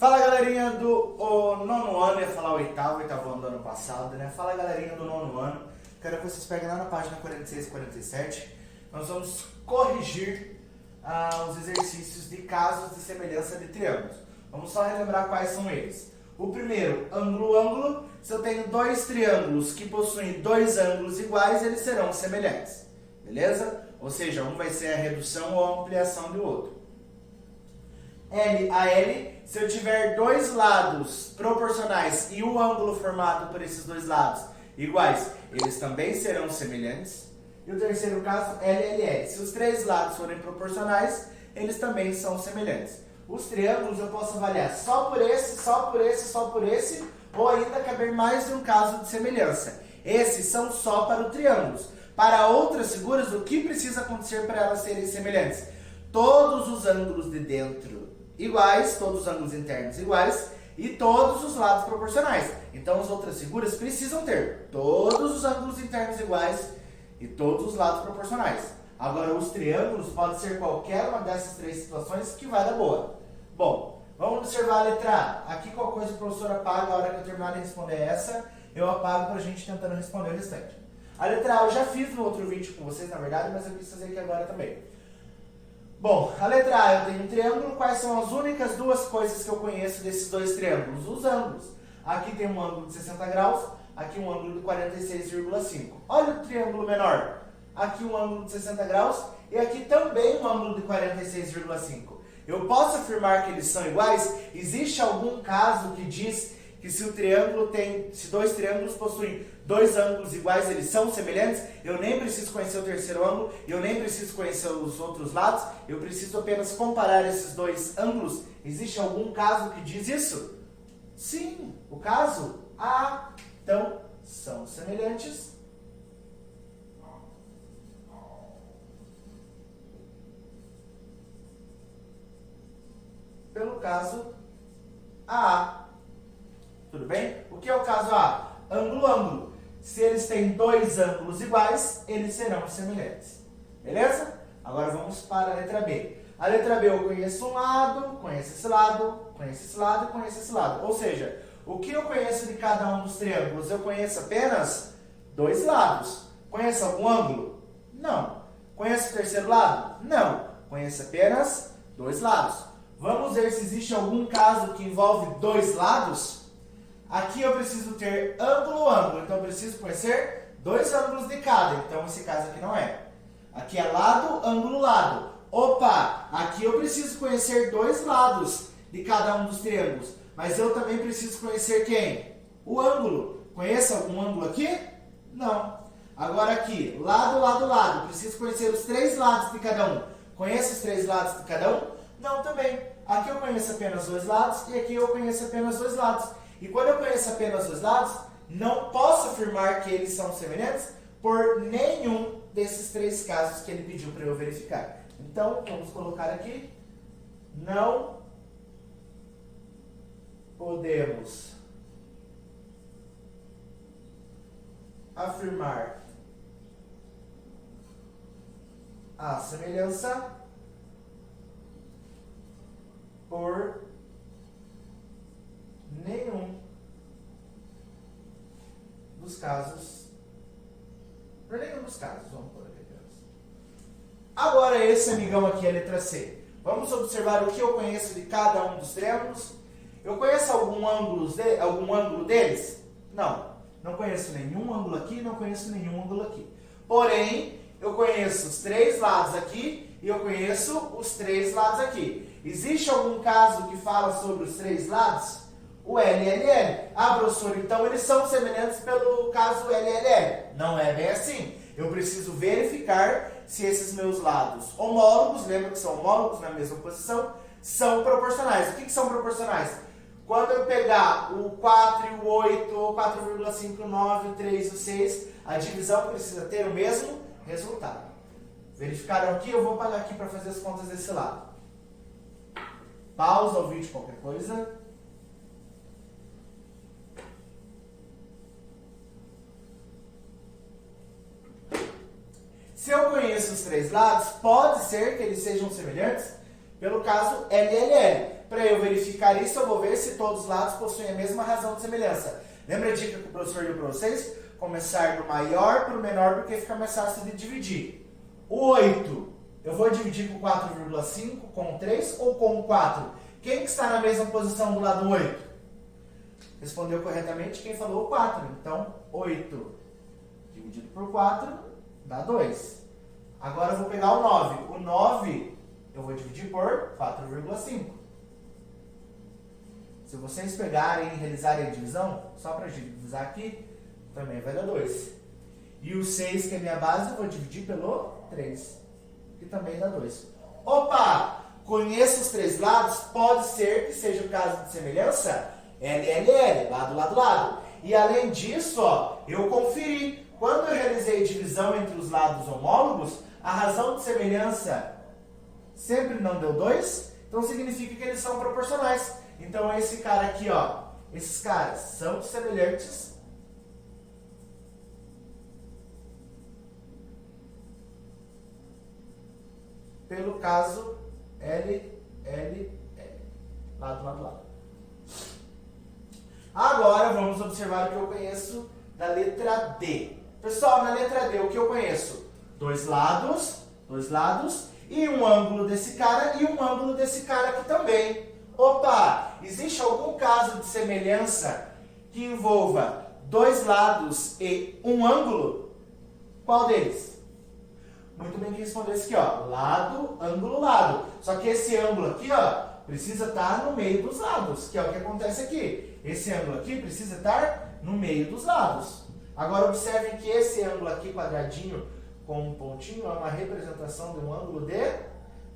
Fala galerinha do nono ano, ia falar oitavo ano do ano passado, né? Fala galerinha do nono ano, quero que vocês peguem lá na página 46 e 47. Nós vamos corrigir os exercícios de casos de semelhança de triângulos. Vamos só relembrar quais são eles. O primeiro, ângulo-ângulo. Se eu tenho dois triângulos que possuem dois ângulos iguais, eles serão semelhantes. Beleza? Ou seja, um vai ser a redução ou a ampliação do outro. L a L, se eu tiver dois lados proporcionais e o ângulo formado por esses dois lados iguais, eles também serão semelhantes. E o terceiro caso, LLL, se os três lados forem proporcionais, eles também são semelhantes. Os triângulos eu posso avaliar só por esse, só por esse, só por esse, ou ainda caber mais de um caso de semelhança. Esses são só para os triângulos. Para outras figuras, o que precisa acontecer para elas serem semelhantes? Todos os ângulos de dentro iguais, todos os ângulos internos iguais e todos os lados proporcionais. Então as outras figuras precisam ter todos os ângulos internos iguais e todos os lados proporcionais. Agora os triângulos pode ser qualquer uma dessas três situações que vai dar boa. Bom, vamos observar a letra A. Aqui qualquer coisa o professor apaga, a hora que eu terminar de responder essa, eu apago para a gente tentando responder o restante. A letra A eu já fiz no outro vídeo com vocês, na verdade, mas eu quis fazer aqui agora também. Bom, a letra A, eu tenho um triângulo. Quais são as únicas duas coisas que eu conheço desses dois triângulos? Os ângulos. Aqui tem um ângulo de 60 graus, aqui um ângulo de 46,5. Olha o triângulo menor. Aqui um ângulo de 60 graus e aqui também um ângulo de 46,5. Eu posso afirmar que eles são iguais? Existe algum caso que diz que se dois triângulos possuem dois ângulos iguais, eles são semelhantes? Eu nem preciso conhecer o terceiro ângulo, eu nem preciso conhecer os outros lados, eu preciso apenas comparar esses dois ângulos. Existe algum caso que diz isso? Sim, o caso A. Então, são semelhantes. Pelo caso A. Tudo bem? O que é o caso A? Ângulo-ângulo. Se eles têm dois ângulos iguais, eles serão semelhantes. Beleza? Agora vamos para a letra B. A letra B eu conheço um lado, conheço esse lado, conheço esse lado e conheço esse lado. Ou seja, o que eu conheço de cada um dos triângulos? Eu conheço apenas dois lados. Conheço algum ângulo? Não. Conheço o terceiro lado? Não. Conheço apenas dois lados. Vamos ver se existe algum caso que envolve dois lados? Aqui eu preciso ter ângulo-ângulo, então eu preciso conhecer dois ângulos de cada, então esse caso aqui não é. Aqui é lado, ângulo, lado. Opa, aqui eu preciso conhecer dois lados de cada um dos triângulos, mas eu também preciso conhecer quem? O ângulo. Conheço algum ângulo aqui? Não. Agora aqui, lado, lado, lado, preciso conhecer os três lados de cada um. Conheço os três lados de cada um? Não, também. Aqui eu conheço apenas dois lados e aqui eu conheço apenas dois lados. E quando eu conheço apenas dois lados, não posso afirmar que eles são semelhantes por nenhum desses três casos que ele pediu para eu verificar. Então, vamos colocar aqui, não podemos afirmar a semelhança por nenhum dos casos. Por nenhum dos casos, vamos pôr aqui. Agora esse amigão aqui, a letra C. Vamos observar o que eu conheço de cada um dos triângulos. Eu conheço algum ângulo deles? Não. Não conheço nenhum ângulo aqui, não conheço nenhum ângulo aqui. Porém, eu conheço os três lados aqui e eu conheço os três lados aqui. Existe algum caso que fala sobre os três lados? O LLL. Ah, professor, então eles são semelhantes pelo caso LLL. Não é bem assim. Eu preciso verificar se esses meus lados homólogos, lembra que são homólogos na mesma posição, são proporcionais. O que são proporcionais? Quando eu pegar o 4 e o 8, ou 4,5, o 9, o 3 e o 6, a divisão precisa ter o mesmo resultado. Verificaram aqui? Eu vou pagar aqui para fazer as contas desse lado. Pausa o vídeo, qualquer coisa. Se eu conheço os três lados, pode ser que eles sejam semelhantes Pelo caso LLL. Para eu verificar isso, eu vou ver se todos os lados possuem a mesma razão de semelhança. Lembra a dica que o professor deu para vocês? Começar do maior para o menor, porque fica mais fácil de dividir. O 8, eu vou dividir com 4,5, com 3 ou com 4? Quem que está na mesma posição do lado 8? Respondeu corretamente quem falou o 4. Então, 8 dividido por 4 dá 2. Agora eu vou pegar o 9. O 9 eu vou dividir por 4,5. Se vocês pegarem e realizarem a divisão, só para divisar aqui, também vai dar 2. E o 6, que é minha base, eu vou dividir pelo 3, que também dá 2. Opa! Conheço os três lados, pode ser que seja o caso de semelhança LLL, lado, lado, lado. E além disso, ó, eu conferi. Quando eu realizei divisão entre os lados homólogos, a razão de semelhança sempre não deu 2, então significa que eles são proporcionais. Então esse cara aqui, ó, esses caras são semelhantes pelo caso LLL, lado, lado, lado. Agora vamos observar o que eu conheço da letra D. Pessoal, na letra D, o que eu conheço? Dois lados, e um ângulo desse cara e um ângulo desse cara aqui também. Opa! Existe algum caso de semelhança que envolva dois lados e um ângulo? Qual deles? Muito bem que respondeu esse aqui, ó. Lado, ângulo, lado. Só que esse ângulo aqui, ó, precisa estar no meio dos lados, que é o que acontece aqui. Esse ângulo aqui precisa estar no meio dos lados. Agora observem que esse ângulo aqui, quadradinho, com um pontinho, é uma representação de um ângulo de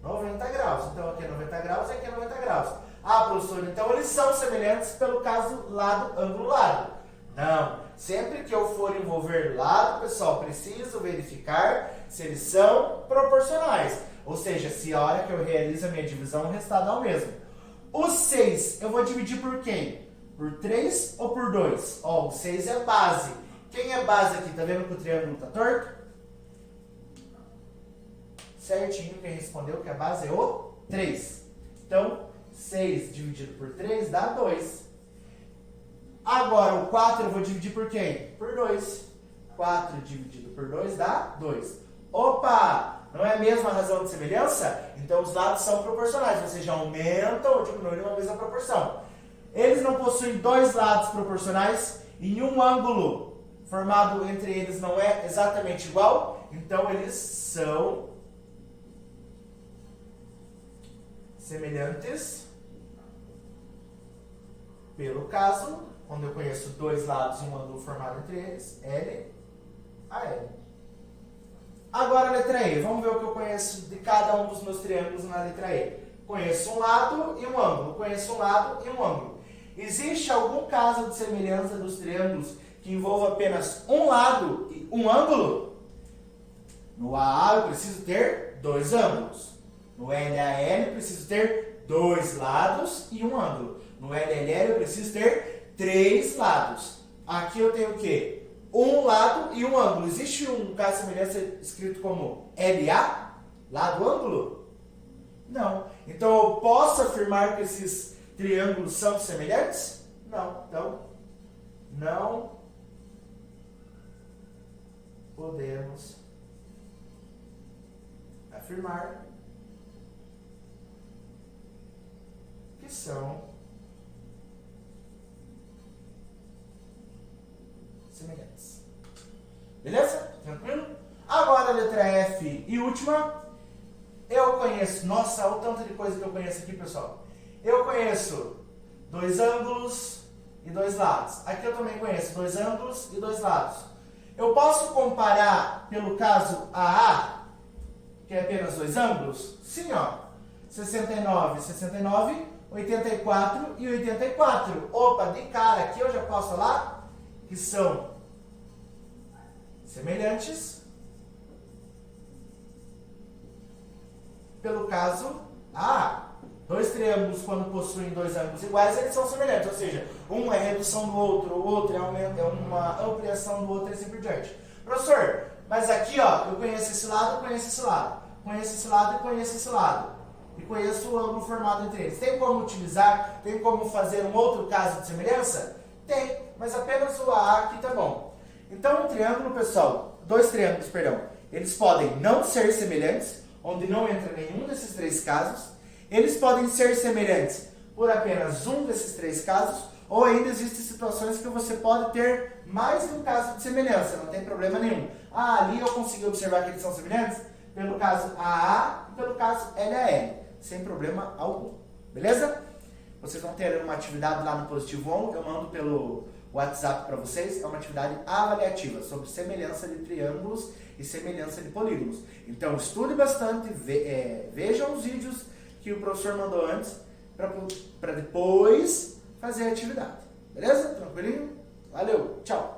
90 graus. Então aqui é 90 graus e aqui é 90 graus. Ah, professor, então eles são semelhantes pelo caso lado, ângulo, lado. Não. Sempre que eu for envolver lado, pessoal, preciso verificar se eles são proporcionais. Ou seja, se a hora que eu realizo a minha divisão, o resultado dá o mesmo. O 6, eu vou dividir por quem? Por 3 ou por 2? Ó, o 6 é base. Quem é base aqui? Tá vendo que o triângulo está torto? Certinho, quem respondeu que a base é o 3. Então, 6 dividido por 3 dá 2. Agora, o 4 eu vou dividir por quem? Por 2. 4 dividido por 2 dá 2. Opa! Não é a mesma razão de semelhança? Então, os lados são proporcionais. Ou seja, aumentam ou diminuem uma mesma proporção. Eles não possuem dois lados proporcionais e um ângulo formado entre eles não é exatamente igual. Então, eles são semelhantes pelo caso, quando eu conheço dois lados e um ângulo formado entre eles, L a L. Agora a letra E. Vamos ver o que eu conheço de cada um dos meus triângulos na letra E. Conheço um lado e um ângulo. Conheço um lado e um ângulo. Existe algum caso de semelhança dos triângulos que envolva apenas um lado e um ângulo? No AA eu preciso ter dois ângulos. No LAL eu preciso ter dois lados e um ângulo. No LLL eu preciso ter três lados. Aqui eu tenho o quê? Um lado e um ângulo. Existe um caso de semelhança escrito como LA? Lado ângulo? Não. Então eu posso afirmar que esses triângulos são semelhantes? Não. Então, não podemos afirmar que são semelhantes. Beleza? Tranquilo? Agora a letra F e última. Eu conheço, nossa, olha o tanto de coisa que eu conheço aqui, pessoal. Eu conheço dois ângulos e dois lados. Aqui eu também conheço dois ângulos e dois lados. Eu posso comparar pelo caso AA, que é apenas dois ângulos? Sim, ó. 69, 69, 84 e 84. Opa, de cara, aqui eu já posso falar que são semelhantes pelo caso A. Dois triângulos, quando possuem dois ângulos iguais, eles são semelhantes. Ou seja, um é redução do outro, o outro é uma ampliação do outro e assim por diante. Professor, mas aqui ó, eu conheço esse lado, conheço esse lado. Conheço esse lado e conheço esse lado. e conheço o ângulo formado entre eles. Tem como utilizar, tem como fazer um outro caso de semelhança? Tem, mas apenas o AA aqui tá bom. Então, um triângulo, pessoal, dois triângulos, perdão, eles podem não ser semelhantes, onde não entra nenhum desses três casos. Eles podem ser semelhantes por apenas um desses três casos, ou ainda existem situações que você pode ter mais de um caso de semelhança, não tem problema nenhum. Ah, ali eu consegui observar que eles são semelhantes pelo caso AA e pelo caso LAL, sem problema algum. Beleza? Vocês vão ter uma atividade lá no Positivo On, eu mando pelo WhatsApp para vocês, é uma atividade avaliativa sobre semelhança de triângulos e semelhança de polígonos. Então estude bastante, vejam os vídeos que o professor mandou antes, para depois fazer a atividade. Beleza? Tranquilinho? Valeu, tchau!